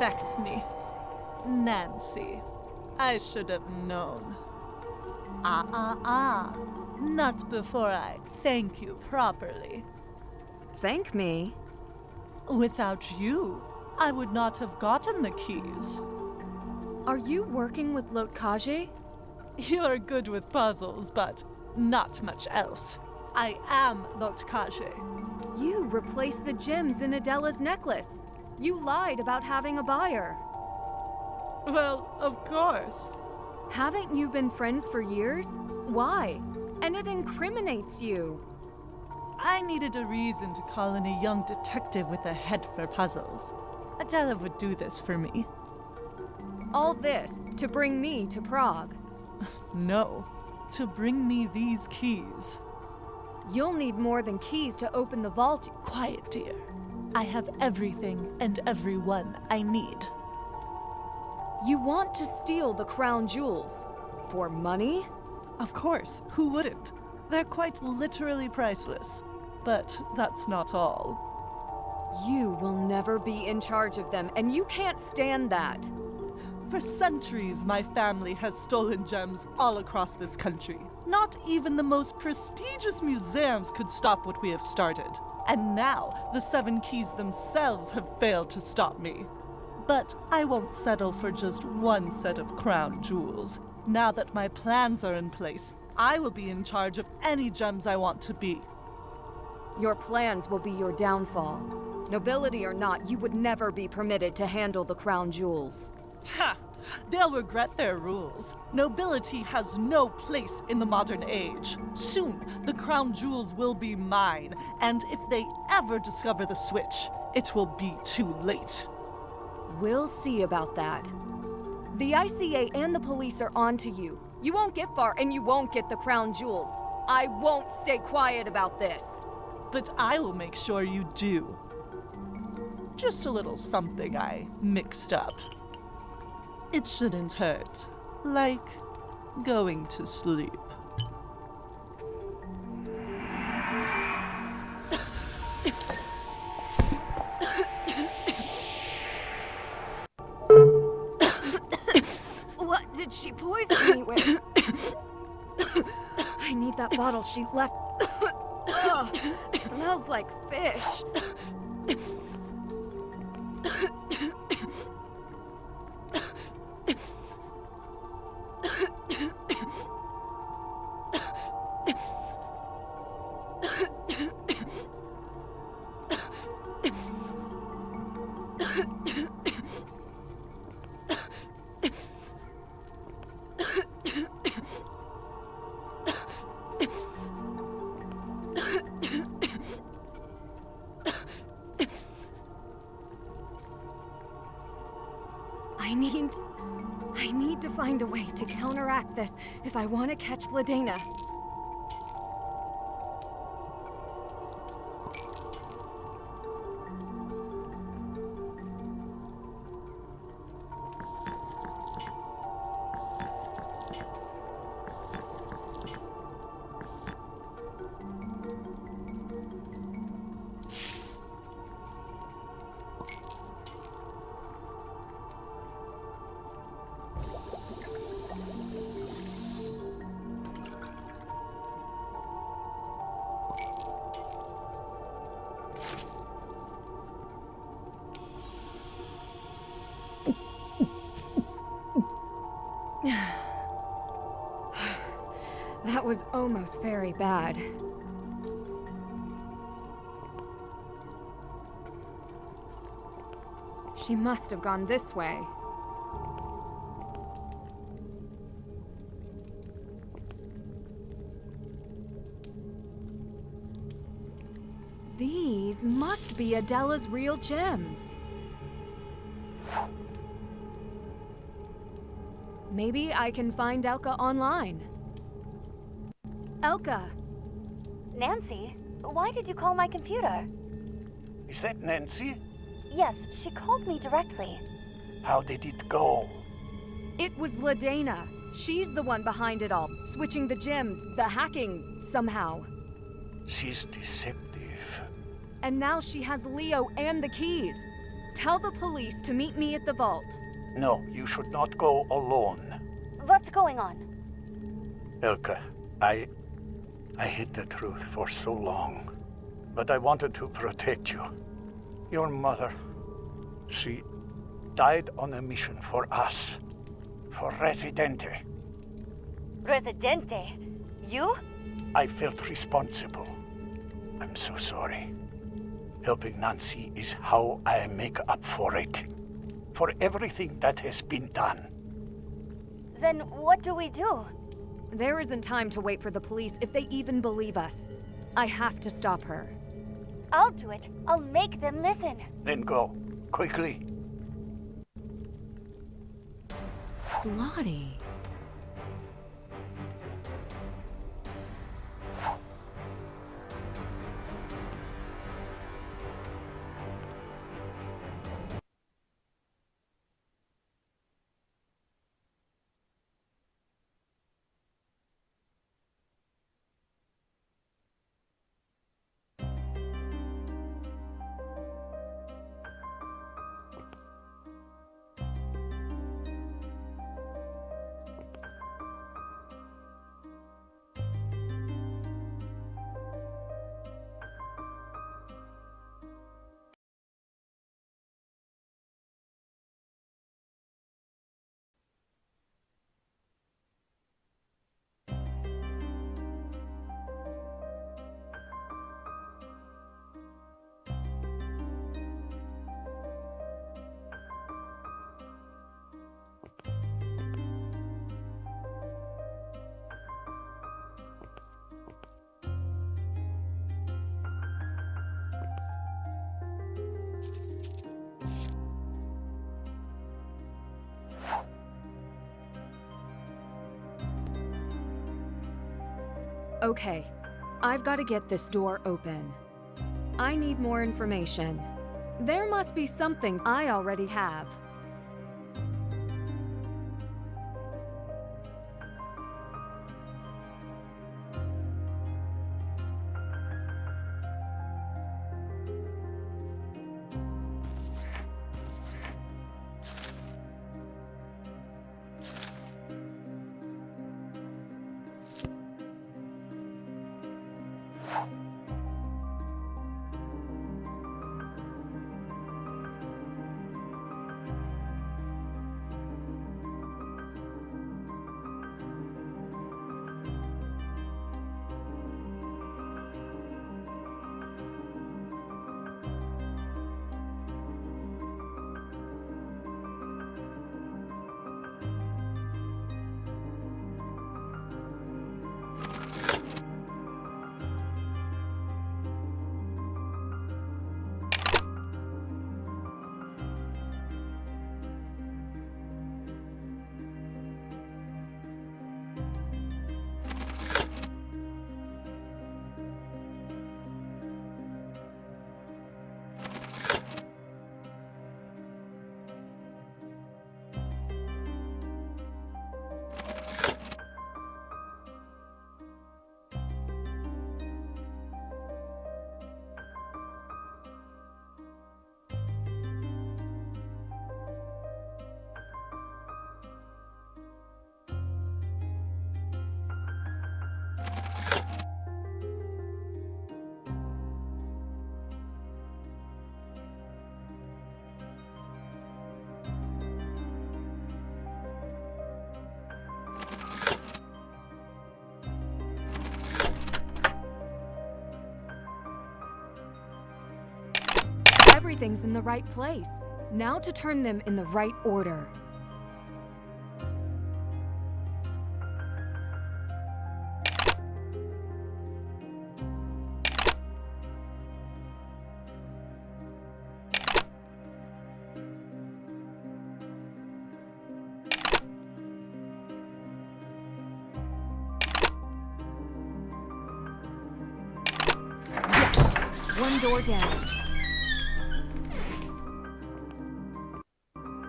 affect me. Nancy, I should have known. Not before I thank you properly. Thank me? Without you, I would not have gotten the keys. Are you working with Lotkaje? You're good with puzzles, but not much else. I am Lotkaje. You replaced the gems in Adela's necklace. You lied about having a buyer. Well, of course. Haven't you been friends for years? Why? And it incriminates you. I needed a reason to call in a young detective with a head for puzzles. Adela would do this for me. All this to bring me to Prague. No, to bring me these keys. You'll need more than keys to open the vault. Quiet, dear. I have everything and everyone I need. You want to steal the crown jewels. For money? Of course, who wouldn't? They're quite literally priceless. But that's not all. You will never be in charge of them, and you can't stand that. For centuries, my family has stolen gems all across this country. Not even the most prestigious museums could stop what we have started. And now, the Seven Keys themselves have failed to stop me. But I won't settle for just one set of crown jewels. Now that my plans are in place, I will be in charge of any gems I want to be. Your plans will be your downfall. Nobility or not, you would never be permitted to handle the crown jewels. Ha! They'll regret their rules. Nobility has no place in the modern age. Soon, the crown jewels will be mine, and if they ever discover the switch, it will be too late. We'll see about that. The ICA and the police are onto you. You won't get far, and you won't get the crown jewels. I won't stay quiet about this. But I will make sure you do. Just a little something I mixed up. It shouldn't hurt. Like going to sleep. What did she poison me with? I need that bottle she left. Ugh, it smells like fish. I need to find a way to counteract this if I want to catch Vladena. That was almost very bad. She must have gone this way. These must be Adela's real gems. Maybe I can find Elka online. Elka! Nancy, why did you call my computer? Is that Nancy? Yes, she called me directly. How did it go? It was Vladena. She's the one behind it all, switching the gems, the hacking, somehow. She's deceptive. And now she has Leo and the keys. Tell the police to meet me at the vault. No, you should not go alone. What's going on? Elka, I hid the truth for so long. But I wanted to protect you. Your mother, she died on a mission for us. For Residente. Residente? You? I felt responsible. I'm so sorry. Helping Nancy is how I make up for it. For everything that has been done. Then what do we do? There isn't time to wait for the police if they even believe us. I have to stop her. I'll do it. I'll make them listen. Then go. Quickly. Slotty. Okay, I've got to get this door open. I need more information. There must be something I already have. Everything's in the right place. Now to turn them in the right order. Yes, one door down.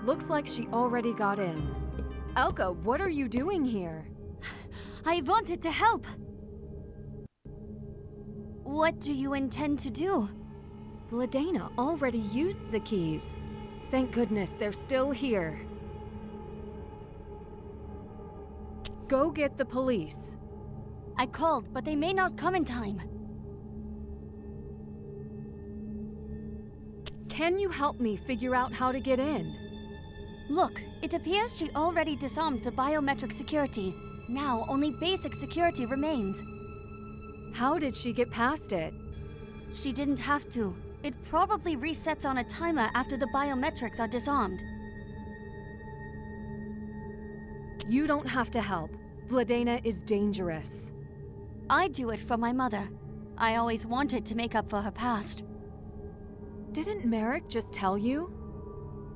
Looks like she already got in. Elka, what are you doing here? I wanted to help. What do you intend to do? Vladena already used the keys. Thank goodness they're still here. Go get the police. I called, but they may not come in time. Can you help me figure out how to get in? Look, it appears she already disarmed the biometric security. Now, only basic security remains. How did she get past it? She didn't have to. It probably resets on a timer after the biometrics are disarmed. You don't have to help. Vladena is dangerous. I do it for my mother. I always wanted to make up for her past. Didn't Merrick just tell you?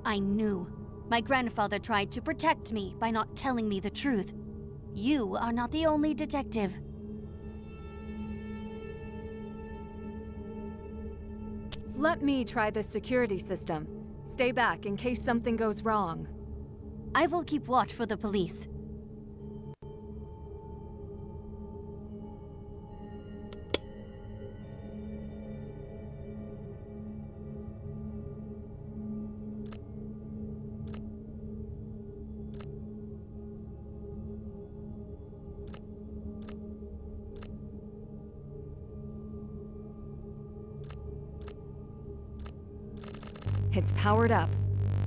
I knew. My grandfather tried to protect me by not telling me the truth. You are not the only detective. Let me try the security system. Stay back in case something goes wrong. I will keep watch for the police. It's powered up.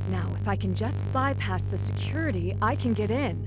Now, if I can just bypass the security, I can get in.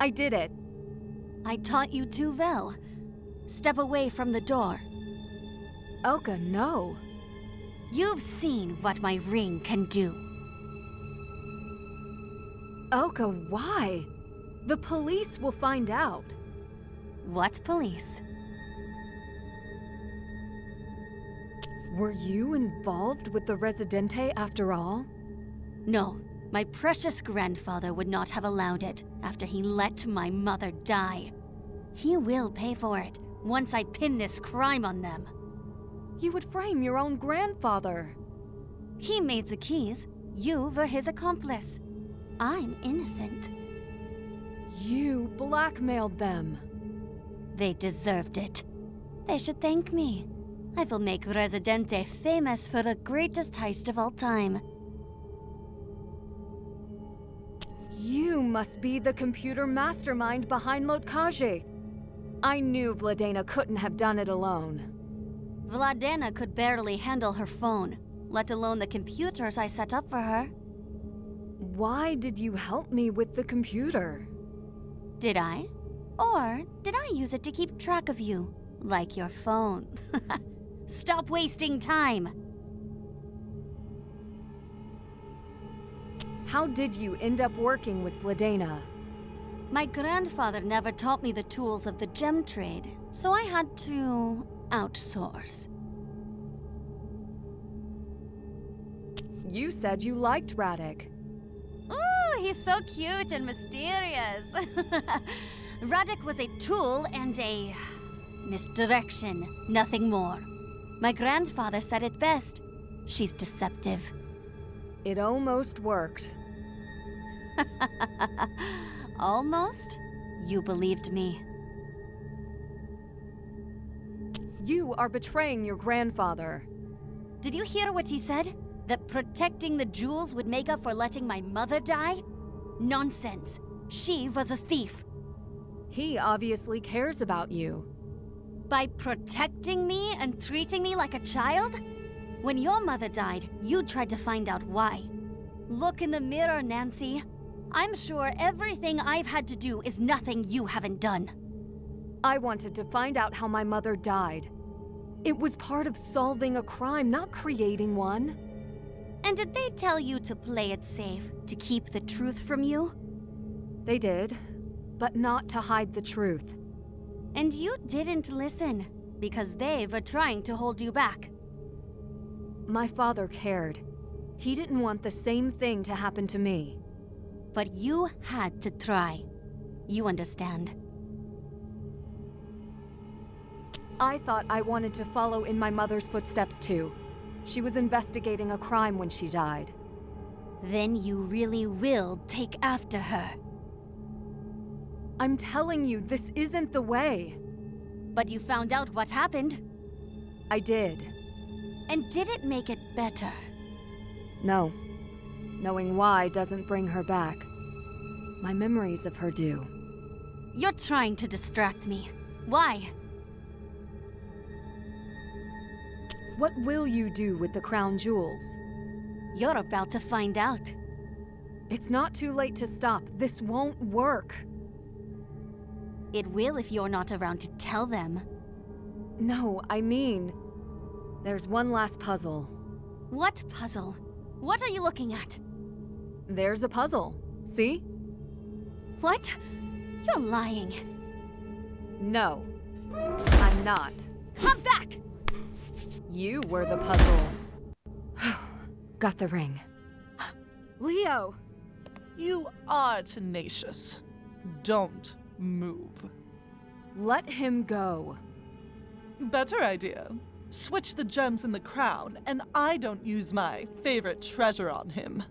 I did it. I taught you too well. Step away from the door. Elka, no. You've seen what my ring can do. Elka, why? The police will find out. What police? Were you involved with the Residente after all? No, my precious grandfather would not have allowed it after he let my mother die. He will pay for it once I pin this crime on them. You would frame your own grandfather. He made the keys. You were his accomplice. I'm innocent. You blackmailed them. They deserved it. They should thank me. I will make Residente famous for the greatest heist of all time. You must be the computer mastermind behind Lotkaje. I knew Vladena couldn't have done it alone. Vladena could barely handle her phone, let alone the computers I set up for her. Why did you help me with the computer? Did I? Or did I use it to keep track of you, like your phone? Stop wasting time! How did you end up working with Vladena? My grandfather never taught me the tools of the gem trade, so I had to outsource. You said you liked Radek. Ooh, he's so cute and mysterious. Radek was a tool and a misdirection, nothing more. My grandfather said it best. She's deceptive. It almost worked. Almost? You believed me. You are betraying your grandfather. Did you hear what he said? That protecting the jewels would make up for letting my mother die? Nonsense. She was a thief. He obviously cares about you. By protecting me and treating me like a child? When your mother died, you tried to find out why. Look in the mirror, Nancy. I'm sure everything I've had to do is nothing you haven't done. I wanted to find out how my mother died. It was part of solving a crime, not creating one. And did they tell you to play it safe, to keep the truth from you? They did, but not to hide the truth. And you didn't listen, because they were trying to hold you back. My father cared. He didn't want the same thing to happen to me. But you had to try. You understand. I thought I wanted to follow in my mother's footsteps too. She was investigating a crime when she died. Then you really will take after her. I'm telling you, this isn't the way. But you found out what happened. I did. And did it make it better? No. Knowing why doesn't bring her back. My memories of her do. You're trying to distract me. Why? What will you do with the crown jewels? You're about to find out. It's not too late to stop. This won't work. It will if you're not around to tell them. No, I mean... There's one last puzzle. What puzzle? What are you looking at? There's a puzzle. See? What? You're lying. No. I'm not. Come back! You were the puzzle. Got the ring. Leo! You are tenacious. Don't move. Let him go. Better idea. Switch the gems in the crown, and I don't use my favorite treasure on him.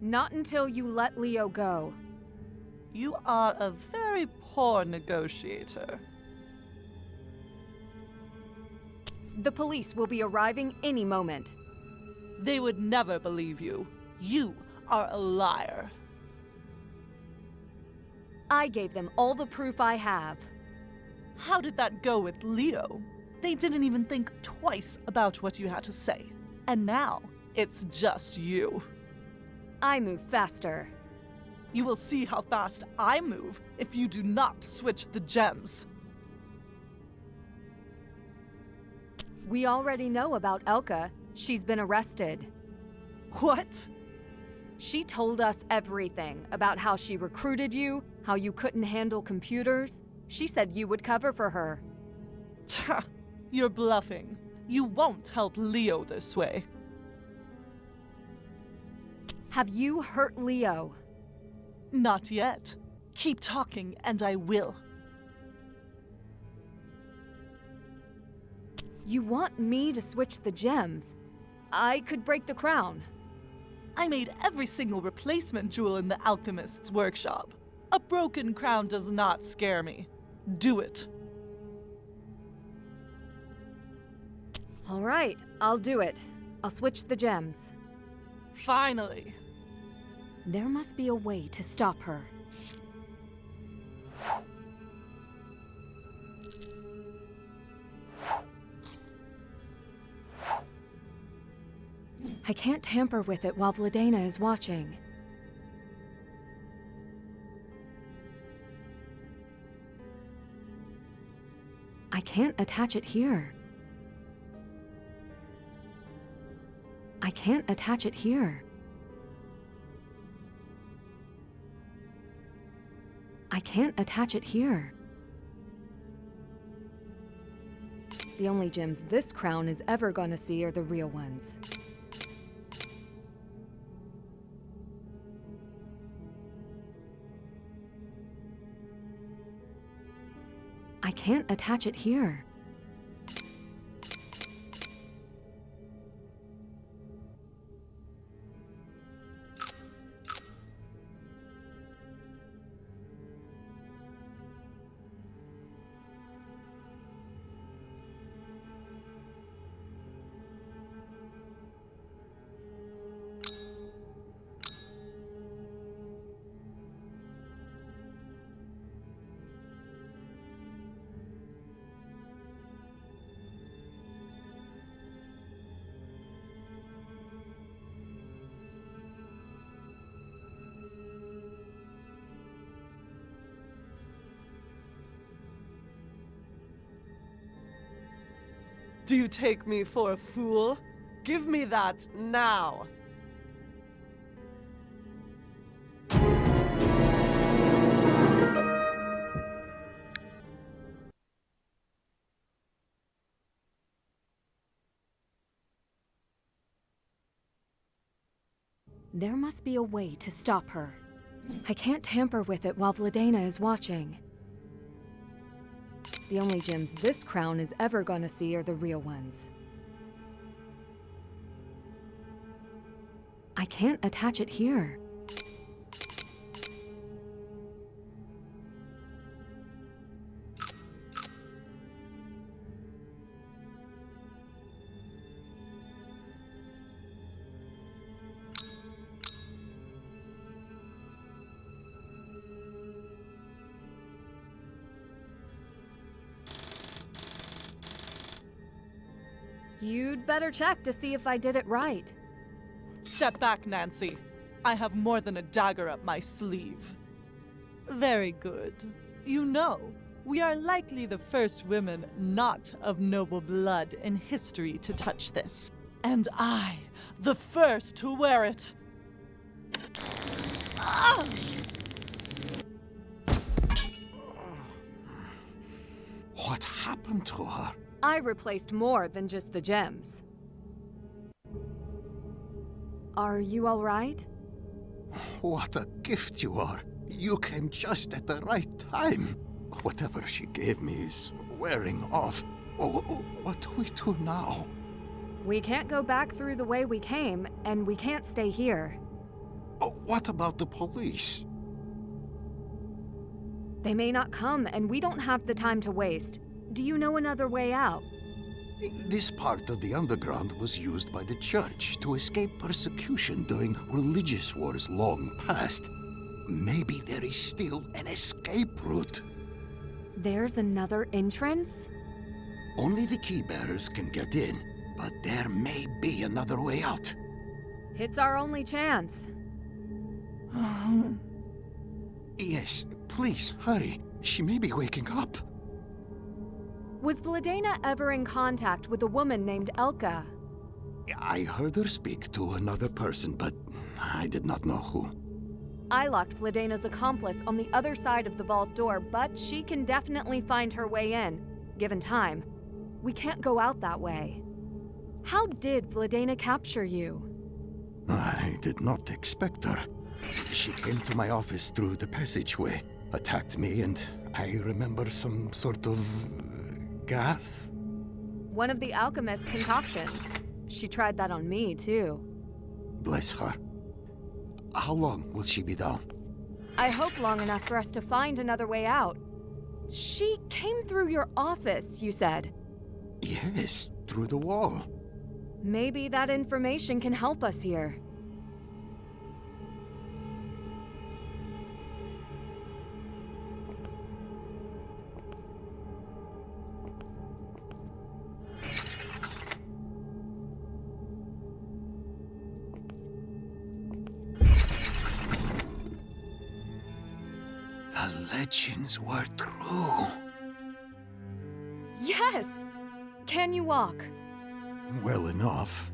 Not until you let Leo go. You are a very poor negotiator. The police will be arriving any moment. They would never believe you. You are a liar. I gave them all the proof I have. How did that go with Leo? They didn't even think twice about what you had to say. And now, it's just you. I move faster. You will see how fast I move if you do not switch the gems. We already know about Elka. She's been arrested. What? She told us everything about how she recruited you, how you couldn't handle computers. She said you would cover for her. Tch, you're bluffing. You won't help Leo this way. Have you hurt Leo? Not yet. Keep talking and I will. You want me to switch the gems? I could break the crown. I made every single replacement jewel in the alchemist's workshop. A broken crown does not scare me. Do it. All right, I'll do it. I'll switch the gems. Finally. There must be a way to stop her. I can't tamper with it while Vladena is watching. I can't attach it here. I can't attach it here. I can't attach it here. The only gems this crown is ever gonna see are the real ones. I can't attach it here. Do you take me for a fool? Give me that now. There must be a way to stop her. I can't tamper with it while Vladena is watching. The only gems this crown is ever gonna see are the real ones. I can't attach it here. You'd better check to see if I did it right. Step back, Nancy. I have more than a dagger up my sleeve. Very good. You know, we are likely the first women not of noble blood in history to touch this. And I, the first to wear it. Ah! What happened to her? I replaced more than just the gems. Are you all right? What a gift you are. You came just at the right time. Whatever she gave me is wearing off. What do we do now? We can't go back through the way we came, and we can't stay here. What about the police? They may not come, and we don't have the time to waste. Do you know another way out? This part of the underground was used by the church to escape persecution during religious wars long past. Maybe there is still an escape route. There's another entrance? Only the key bearers can get in, but there may be another way out. It's our only chance. Yes, please, hurry. She may be waking up. Was Vladena ever in contact with a woman named Elka? I heard her speak to another person, but I did not know who. I locked Vladena's accomplice on the other side of the vault door, but she can definitely find her way in, given time. We can't go out that way. How did Vladena capture you? I did not expect her. She came to my office through the passageway, attacked me, and I remember some sort of gas. One of the alchemist's concoctions. She tried that on me, too. Bless her. How long will she be down? I hope long enough for us to find another way out. She came through your office, you said. Yes, through the wall. Maybe that information can help us here. The legends were true. Yes! Can you walk? Well enough.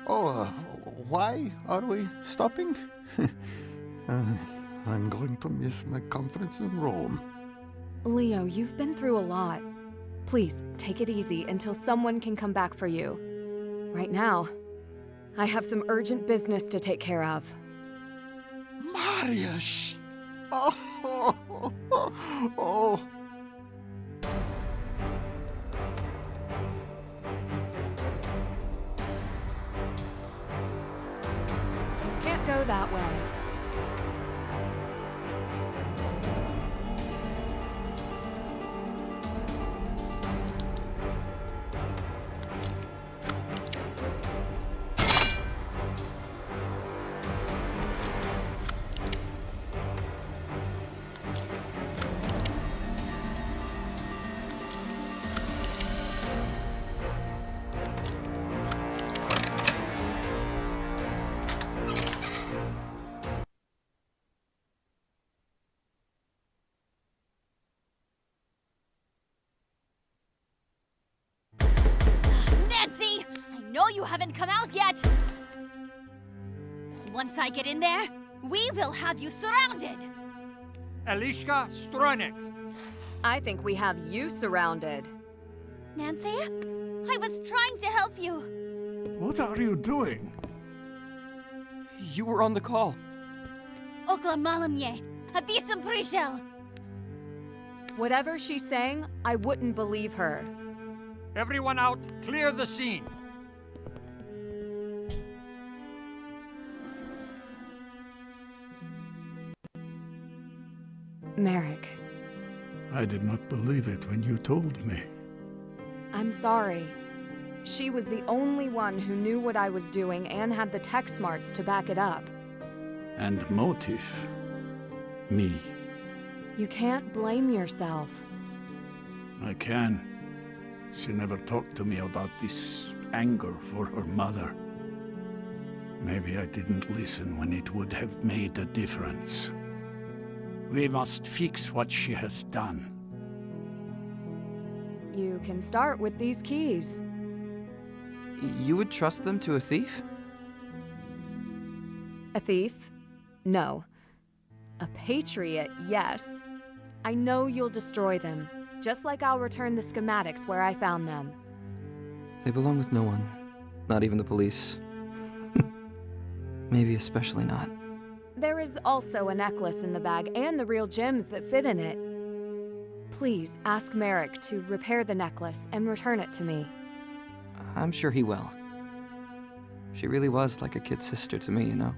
Oh, why are we stopping? I'm going to miss my conference in Rome. Leo, you've been through a lot. Please, take it easy until someone can come back for you. Right now, I have some urgent business to take care of. Marius! Oh. Can't go that way. Nancy! I know you haven't come out yet! Once I get in there, we will have you surrounded! Elishka Stronik. I think we have you surrounded. Nancy? I was trying to help you! What are you doing? You were on the call. Okla malamye, abisam prishel! Whatever she's saying, I wouldn't believe her. Everyone out, clear the scene. Merrick, I did not believe it when you told me. I'm sorry. She was the only one who knew what I was doing and had the tech smarts to back it up. And motive? Me. You can't blame yourself. I can. She never talked to me about this anger for her mother. Maybe I didn't listen when it would have made a difference. We must fix what she has done. You can start with these keys. You would trust them to a thief? A thief? No. A patriot, yes. I know you'll destroy them, just like I'll return the schematics where I found them. They belong with no one. Not even the police. Maybe especially not. There is also a necklace in the bag and the real gems that fit in it. Please ask Merrick to repair the necklace and return it to me. I'm sure he will. She really was like a kid sister to me, you know?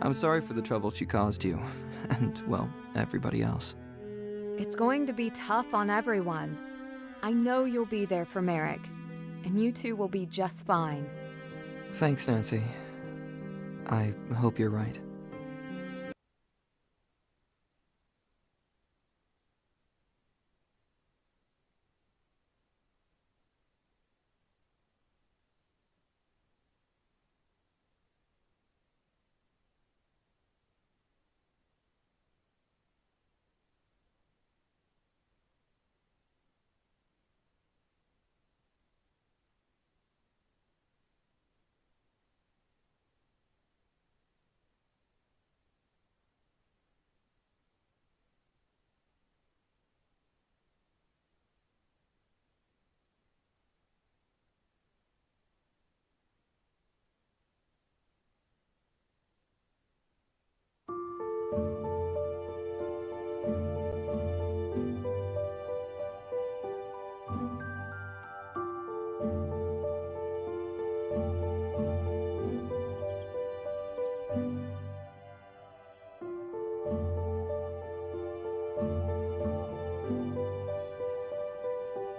I'm sorry for the trouble she caused you, and, well, everybody else. It's going to be tough on everyone. I know you'll be there for Merrick. and you two will be just fine. Thanks, Nancy. I hope you're right.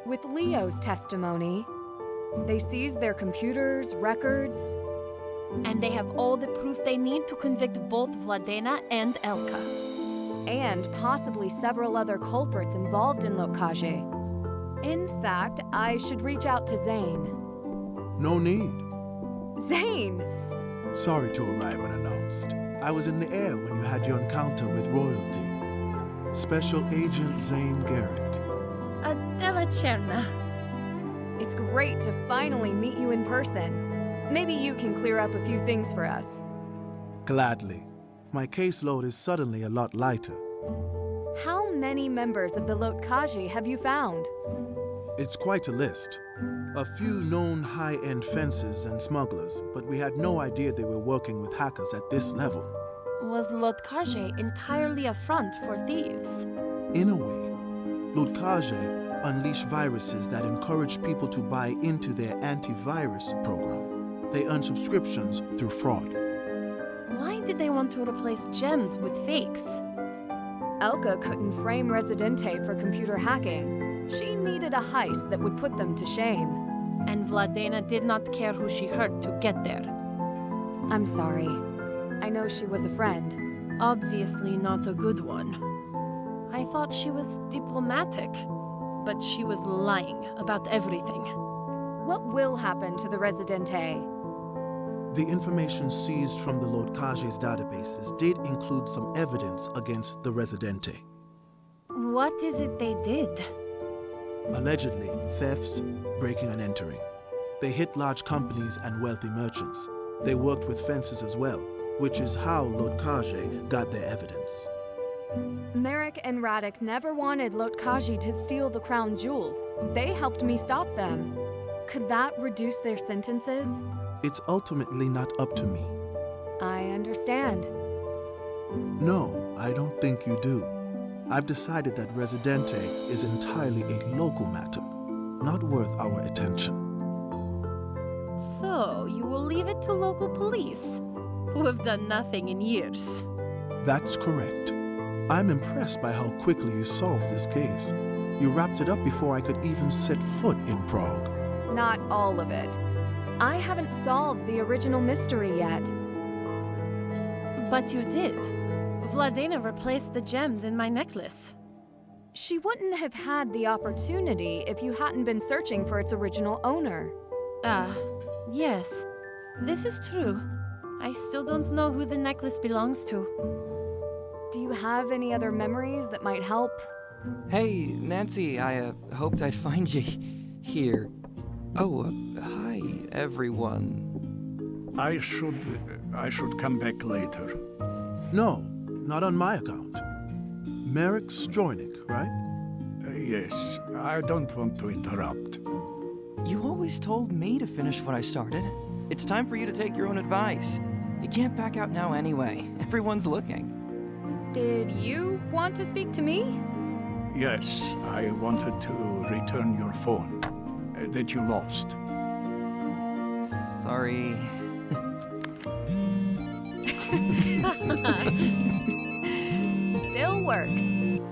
With Leo's testimony, they seized their computers, records, And they have all the proof they need to convict both Vladena and Elka. and possibly several other culprits involved in Lokage. In fact, I should reach out to Zane. No need. Zane! Sorry to arrive unannounced. I was in the air when you had your encounter with royalty. Special Agent Zane Garrett. Adela Cherna. It's great to finally meet you in person. Maybe you can clear up a few things for us. Gladly. My caseload is suddenly a lot lighter. How many members of the Lokage have you found? It's quite a list. A few known high-end fencers and smugglers, but we had no idea they were working with hackers at this level. Was Lokage entirely a front for thieves? In a way, Lokage unleash viruses that encourage people to buy into their antivirus program. They earn subscriptions through fraud. Why did they want to replace gems with fakes? Elka couldn't frame Residente for computer hacking. She needed a heist that would put them to shame. And Vladena did not care who she hurt to get there. I'm sorry. I know she was a friend. Obviously not a good one. I thought she was diplomatic, but she was lying about everything. What will happen to the Residente? The information seized from the Lokage's databases did include some evidence against the Residente. What is it they did? Allegedly, thefts, breaking and entering. They hit large companies and wealthy merchants. They worked with fencers as well, which is how Lokage got their evidence. Merrick and Radek never wanted Lokage to steal the crown jewels. They helped me stop them. Could that reduce their sentences? It's ultimately not up to me. I understand. No, I don't think you do. I've decided that Residente is entirely a local matter, not worth our attention. So, you will leave it to local police, who have done nothing in years. That's correct. I'm impressed by how quickly you solved this case. You wrapped it up before I could even set foot in Prague. Not all of it. I haven't solved the original mystery yet. But you did. Vladena replaced the gems in my necklace. She wouldn't have had the opportunity if you hadn't been searching for its original owner. Yes. This is true. I still don't know who the necklace belongs to. Do you have any other memories that might help? Hey, Nancy, I hoped I'd find you here. Oh, hi, everyone. I should come back later. No, not on my account. Merrick Stroynick, right? Yes, I don't want to interrupt. You always told me to finish what I started. It's time for you to take your own advice. You can't back out now anyway. Everyone's looking. Did you want to speak to me? Yes, I wanted to return your phone that you lost. Sorry. Still works.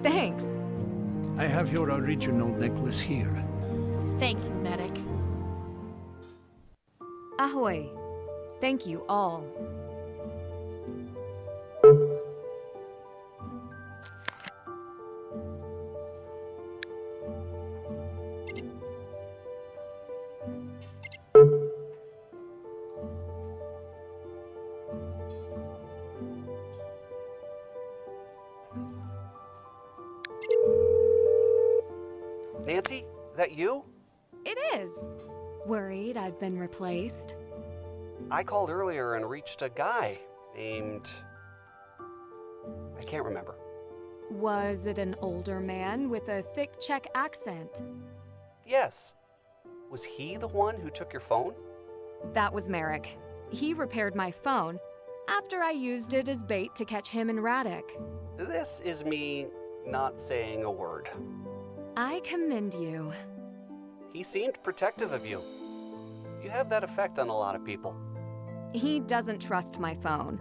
Thanks. I have your original necklace here. Thank you, Merrick. Ahoy. Thank you all. Nancy, that you? It is. Worried I've been replaced? I called earlier and reached a guy named... I can't remember. Was it an older man with a thick Czech accent? Yes. Was he the one who took your phone? That was Merrick. He repaired my phone after I used it as bait to catch him and Radek. This is me not saying a word. I commend you. He seemed protective of you. You have that effect on a lot of people. He doesn't trust my phone.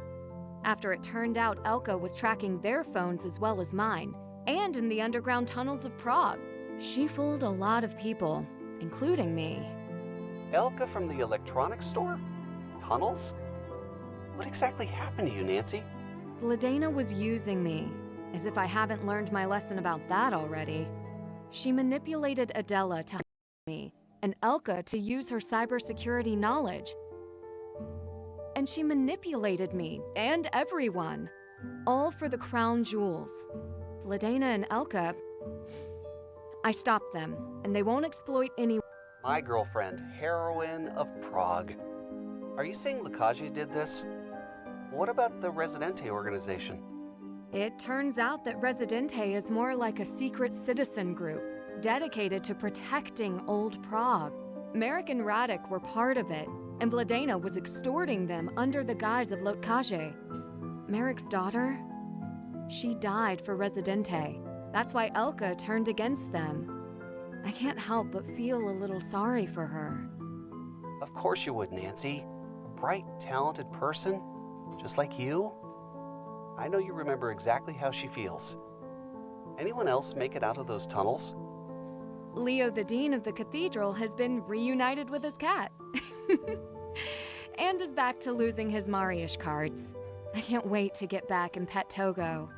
After it turned out Elka was tracking their phones as well as mine, and in the underground tunnels of Prague. She fooled a lot of people, including me. Elka from the electronics store? Tunnels? What exactly happened to you, Nancy? Vladena was using me, as if I haven't learned my lesson about that already. She manipulated Adela to me, and Elka to use her cybersecurity knowledge. And she manipulated me, and everyone. All for the crown jewels. Vladena and Elka... I stopped them, and they won't exploit any... My girlfriend, heroine of Prague. Are you saying Lukaje did this? What about the Residente organization? It turns out that Residente is more like a secret citizen group, dedicated to protecting old Prague. Merrick and Radek were part of it, and Vladena was extorting them under the guise of Lotkaje. Merrick's daughter? She died for Residente. That's why Elka turned against them. I can't help but feel a little sorry for her. Of course you would, Nancy. A bright, talented person, just like you. I know you remember exactly how she feels. Anyone else make it out of those tunnels? Leo, the dean of the cathedral, has been reunited with his cat. And is back to losing his Mariusz cards. I can't wait to get back and pet Togo.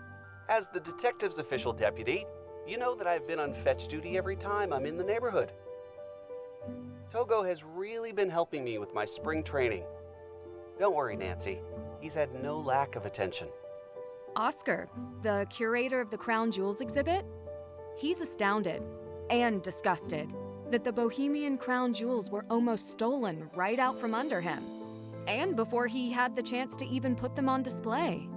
As the detective's official deputy, you know that I've been on fetch duty every time I'm in the neighborhood. Togo has really been helping me with my spring training. Don't worry, Nancy. He's had no lack of attention. Oscar, the curator of the Crown Jewels exhibit, he's astounded and disgusted that the Bohemian Crown Jewels were almost stolen right out from under him, and before he had the chance to even put them on display.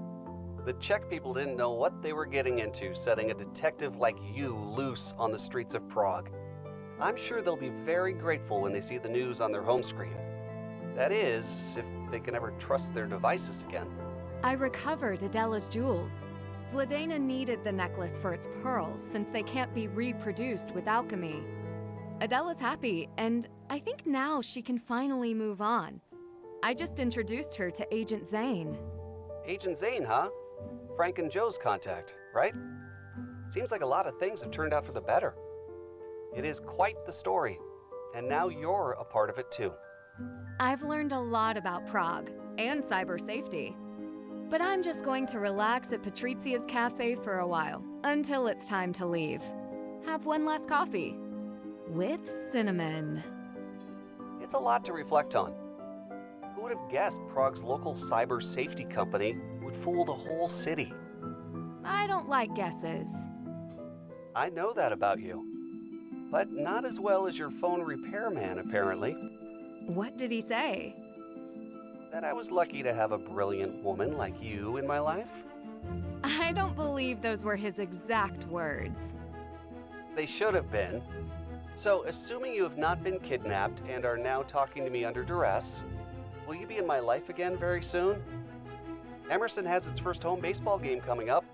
The Czech people didn't know what they were getting into setting a detective like you loose on the streets of Prague. I'm sure they'll be very grateful when they see the news on their home screen. That is, if they can ever trust their devices again. I recovered Adela's jewels. Vladena needed the necklace for its pearls since they can't be reproduced with alchemy. Adela's happy, and I think now she can finally move on. I just introduced her to Agent Zane. Agent Zane, huh? Frank and Joe's contact, right? Seems like a lot of things have turned out for the better. It is quite the story, and now you're a part of it too. I've learned a lot about Prague and cyber safety. But I'm just going to relax at Patrizia's cafe for a while, until it's time to leave. Have one last coffee. With cinnamon. It's a lot to reflect on. Who would have guessed Prague's local cyber safety company would fool the whole city? I don't like guesses. I know that about you. But not as well as your phone repairman, apparently. What did he say? That I was lucky to have a brilliant woman like you in my life. I don't believe those were his exact words. They should have been. So, assuming you have not been kidnapped and are now talking to me under duress, will you be in my life again very soon? Emerson has its first home baseball game coming up.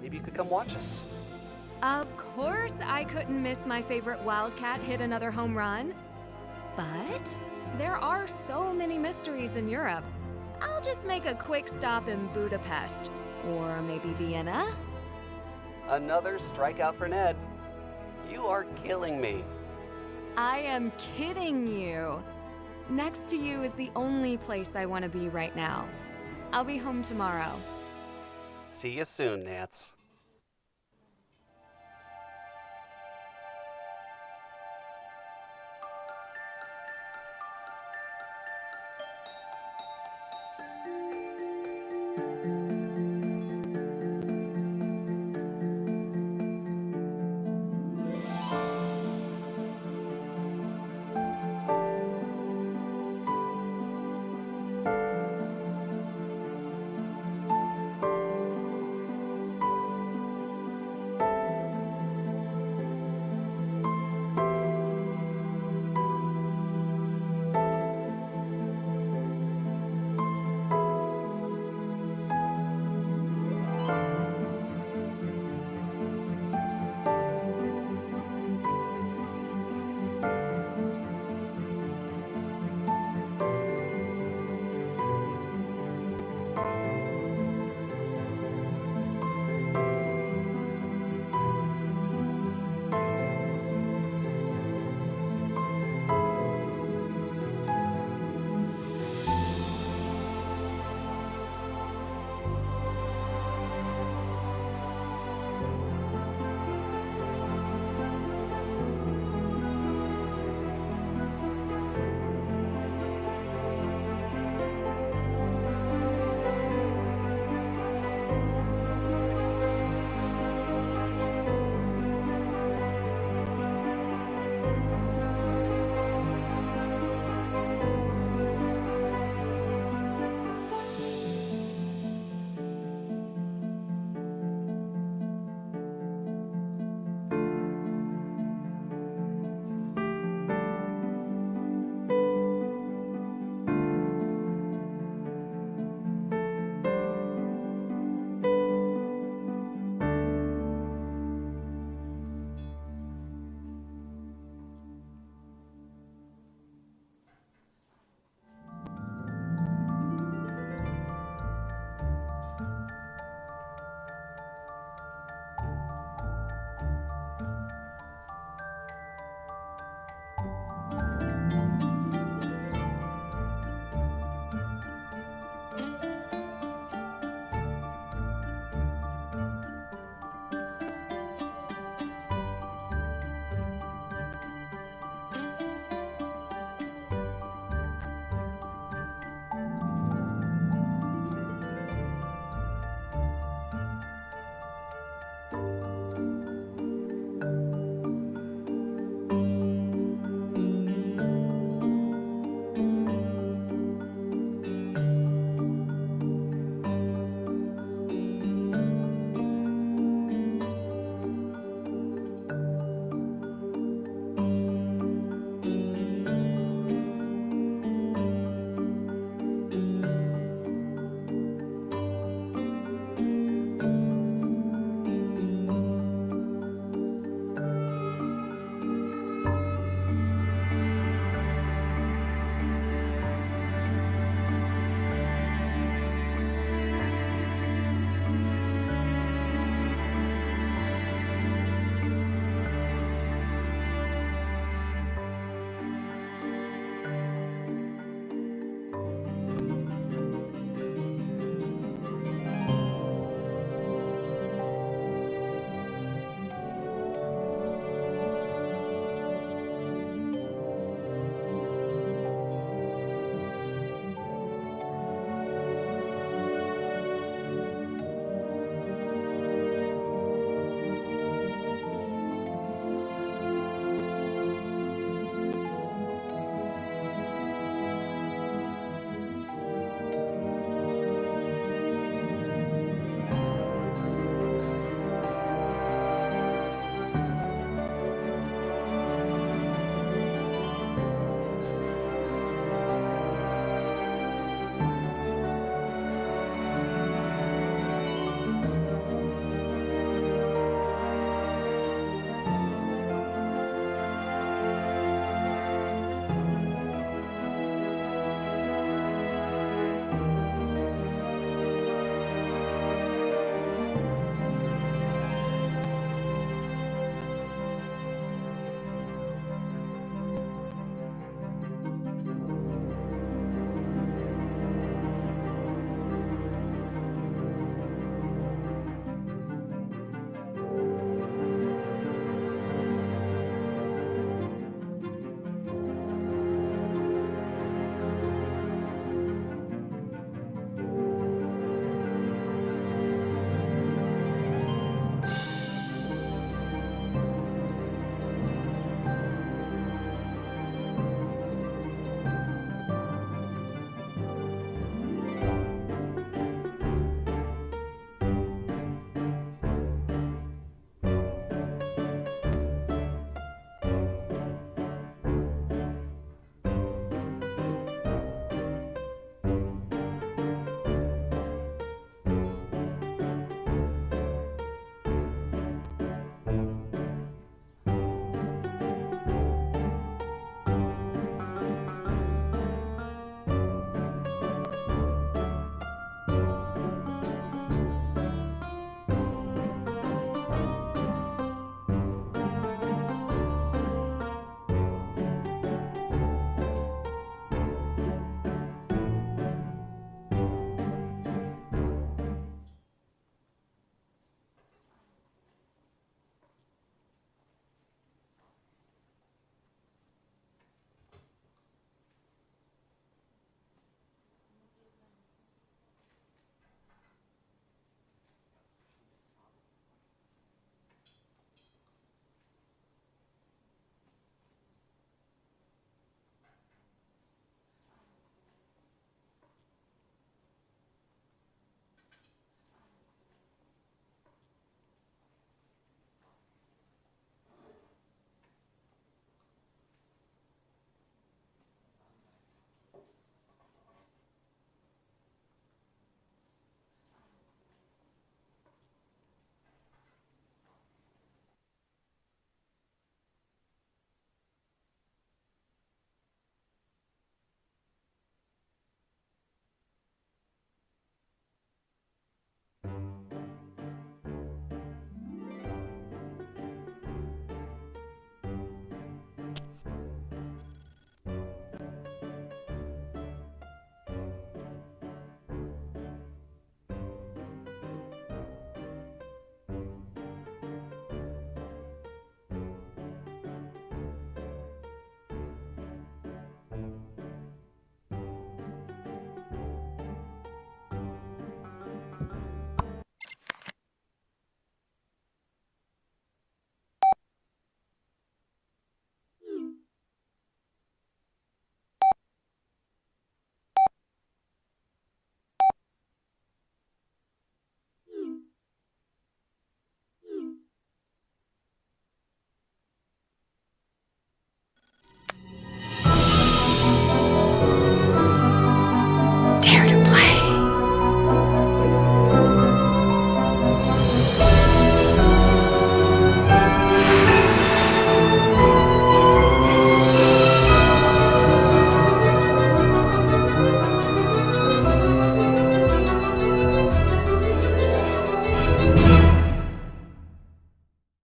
Maybe you could come watch us. Of course I couldn't miss my favorite Wildcat hit another home run. But there are so many mysteries in Europe. I'll just make a quick stop in Budapest. Or maybe Vienna? Another strikeout for Ned. You are killing me. I am kidding you. Next to you is the only place I want to be right now. I'll be home tomorrow. See you soon, Nance.